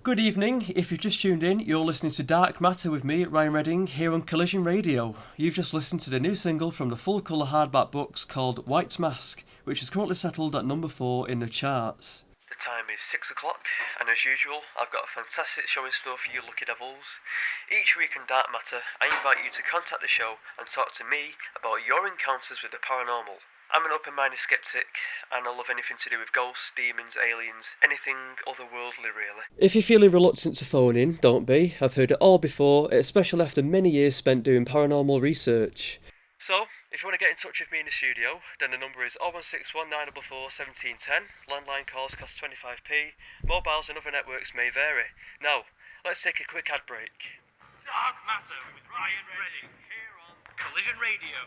Good evening. If you've just tuned in, you're listening to Dark Matter with me, Ryan Redding, here on Collision Radio. You've just listened to the new single from the full colour hardback books called White Mask, which is currently settled at number 4 in the charts. The time is 6 o'clock, and as usual, I've got a fantastic show in store for you lucky devils. Each week on Dark Matter, I invite you to contact the show and talk to me about your encounters with the paranormal. I'm an open-minded skeptic, and I love anything to do with ghosts, demons, aliens, anything otherworldly really. If you're feeling reluctant to phone in, don't be. I've heard it all before, especially after many years spent doing paranormal research. So, if you want to get in touch with me in the studio, then the number is 0161 944 1710. Landline calls cost 25p. Mobiles and other networks may vary. Now, let's take a quick ad break. Dark Matter with Ryan Redding here on Collision Radio.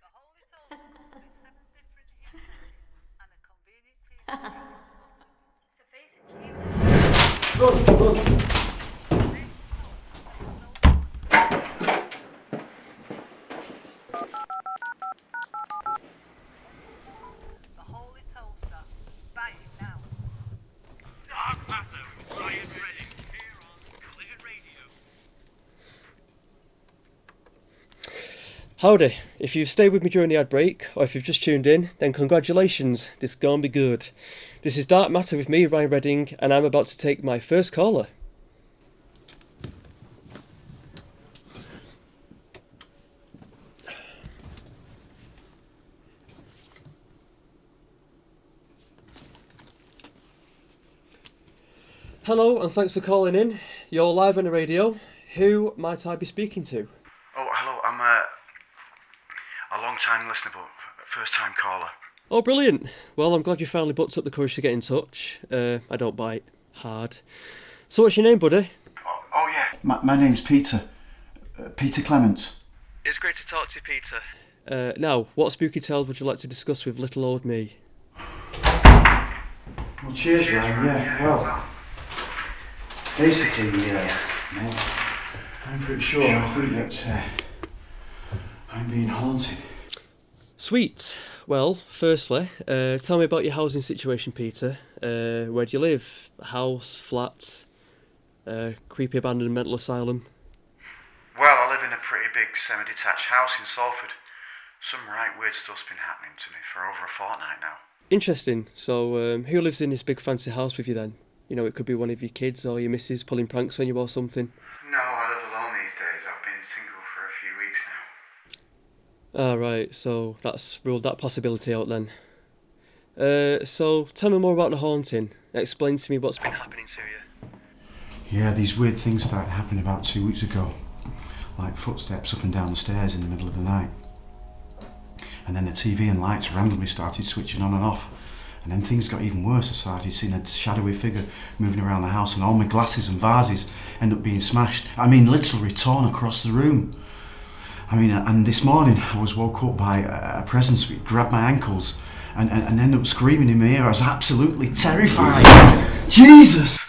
The Holy Toll with 7 different histories and a convenient theatre. It's a face of Jesus. Run! The Holy Toaster. Buy it now. Dark Matter with Ryan Redding here on Collision Radio. Howdy. If you've stayed with me during the ad break, or if you've just tuned in, then congratulations, this is gonna be good. This is Dark Matter with me, Ryan Redding, and I'm about to take my first caller. Hello, and thanks for calling in. You're live on the radio. Who might I be speaking to? Oh, hello, I'm a long-time listener, but first-time caller. Oh, brilliant. Well, I'm glad you finally booked up the courage to get in touch. I don't bite hard. So what's your name, buddy? Oh yeah. My name's Peter. Peter Clement. It's great to talk to you, Peter. Now, what spooky tales would you like to discuss with little old me? Well, cheers, Ryan. Yeah, well, basically, mate, I'm pretty sure I think that I'm being haunted. Sweet. Well, firstly, tell me about your housing situation, Peter. Where do you live? A house, flat, creepy abandoned mental asylum? Well, I live in a pretty big semi-detached house in Salford. Some right weird stuff's been happening to me for over a fortnight now. Interesting. So, who lives in this big fancy house with you then? You know, it could be one of your kids or your missus pulling pranks on you or something. No, I live alone these days. I've been single for a few weeks now. Ah, right, so that's ruled that possibility out then. So tell me more about the haunting. Explain to me what's been happening to you. Yeah, these weird things started happening about 2 weeks ago. Like footsteps up and down the stairs in the middle of the night. And then the TV and lights randomly started switching on and off. And then things got even worse. I started seeing a shadowy figure moving around the house, and all my glasses and vases end up being smashed. I mean, literally torn across the room. I mean, and this morning I was woke up by a presence which grabbed my ankles and ended up screaming in my ear. I was absolutely terrified. Jesus!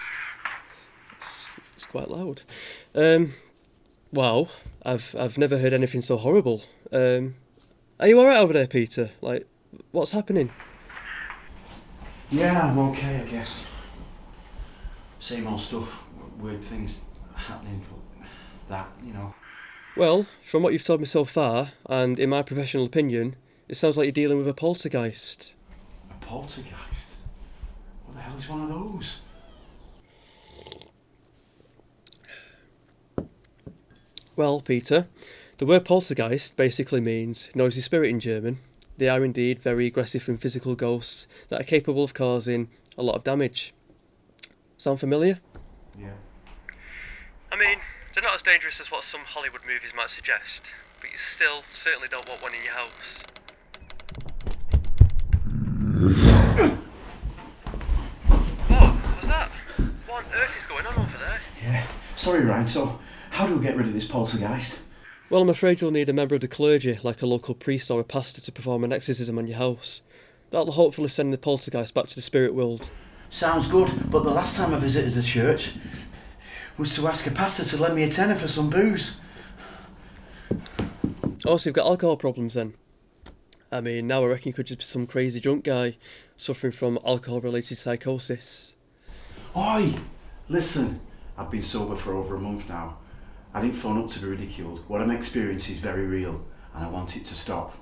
It's quite loud. Wow, I've never heard anything so horrible. Are you alright over there, Peter? Like, what's happening? Yeah, I'm okay, I guess. Same old stuff, weird things happening, but that, you know. Well, from what you've told me so far, and in my professional opinion, it sounds like you're dealing with a poltergeist. A poltergeist? What the hell is one of those? Well, Peter, the word poltergeist basically means noisy spirit in German. They are indeed very aggressive and physical ghosts that are capable of causing a lot of damage. Sound familiar? Yeah. I mean, they're not as dangerous as what some Hollywood movies might suggest, but you still certainly don't want one in your house. What was that? What on earth is going on over there? Yeah. Sorry, Ryan, so how do we get rid of this poltergeist? Well, I'm afraid you'll need a member of the clergy, like a local priest or a pastor, to perform an exorcism on your house. That'll hopefully send the poltergeist back to the spirit world. Sounds good, but the last time I visited a church was to ask a pastor to lend me a tenner for some booze. Oh, so you've got alcohol problems then? I mean, now I reckon he could just be some crazy drunk guy suffering from alcohol-related psychosis. Oi! Listen, I've been sober for over a month now. I didn't phone up to be ridiculed. What I'm experiencing is very real, and I want it to stop.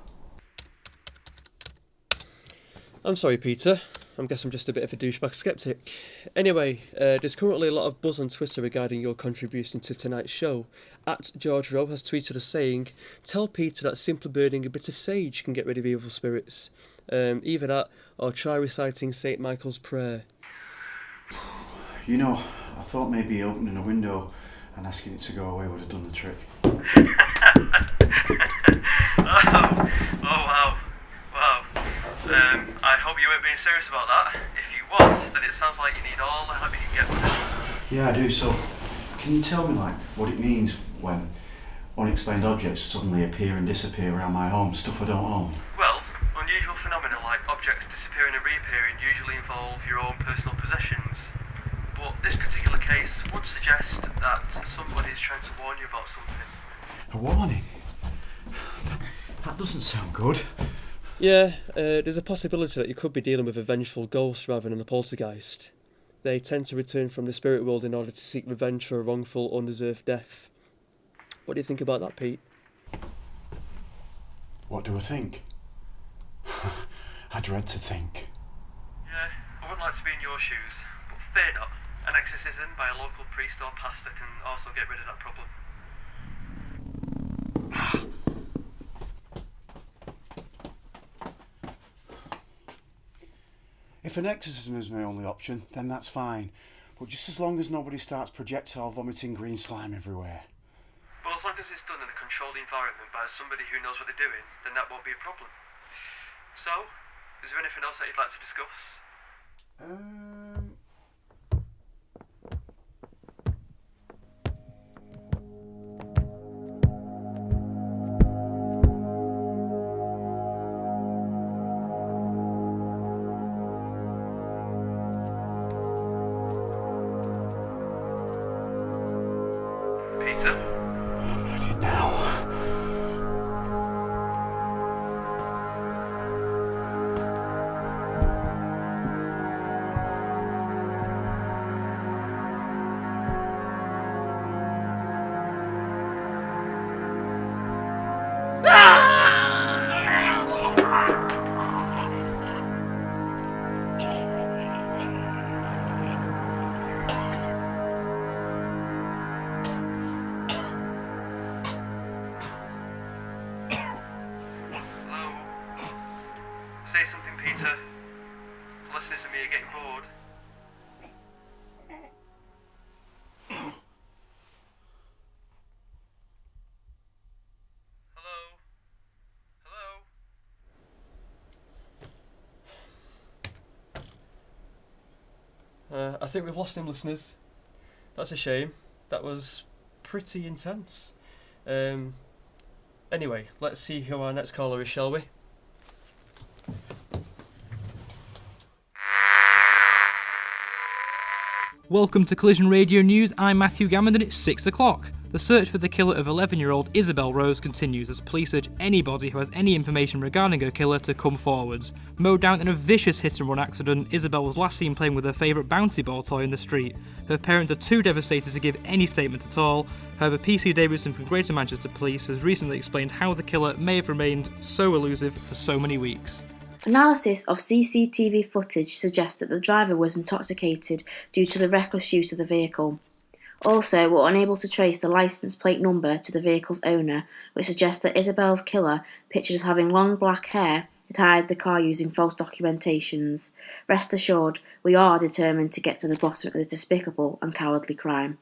I'm sorry, Peter. I guess I'm just a bit of a douchebag skeptic. Anyway, there's currently a lot of buzz on Twitter regarding your contribution to tonight's show. @George Rowe has tweeted us saying, "Tell Peter that simply burning a bit of sage can get rid of evil spirits. Either that, or try reciting St. Michael's Prayer." You know, I thought maybe opening a window and asking it to go away would have done the trick. Wow. I hope you weren't being serious about that. If you was, then it sounds like you need all the help you can get with it. Yeah, I do. So, can you tell me, what it means when unexplained objects suddenly appear and disappear around my home, stuff I don't own? Well, unusual phenomena like objects disappearing and reappearing usually involve your own personal possessions. But this particular case would suggest that somebody is trying to warn you about something. A warning? That doesn't sound good. Yeah, there's a possibility that you could be dealing with a vengeful ghost rather than a poltergeist. They tend to return from the spirit world in order to seek revenge for a wrongful, undeserved death. What do you think about that, Pete? What do I think? I dread to think. Yeah, I wouldn't like to be in your shoes, but fear not. An exorcism by a local priest or pastor can also get rid of that problem. If an exorcism is my only option, then that's fine. But just as long as nobody starts projectile vomiting green slime everywhere. But as long as it's done in a controlled environment by somebody who knows what they're doing, then that won't be a problem. So, is there anything else that you'd like to discuss? Peter? I've had it now. Hello? Say something, Peter. The listeners and me are getting bored. Hello? Hello? I think we've lost him, listeners. That's a shame. That was pretty intense. Anyway, let's see who our next caller is, shall we? Welcome to Collision Radio News. I'm Matthew Gammond and it's 6 o'clock. The search for the killer of 11-year-old Isabel Rose continues as police urge anybody who has any information regarding her killer to come forwards. Mowed down in a vicious hit-and-run accident, Isabel was last seen playing with her favourite bouncy ball toy in the street. Her parents are too devastated to give any statement at all. However, PC Davidson from Greater Manchester Police has recently explained how the killer may have remained so elusive for so many weeks. Analysis of CCTV footage suggests that the driver was intoxicated due to the reckless use of the vehicle. Also, we're unable to trace the licence plate number to the vehicle's owner, which suggests that Isabel's killer, pictured as having long black hair, had hired the car using false documentations. Rest assured, we are determined to get to the bottom of this despicable and cowardly crime.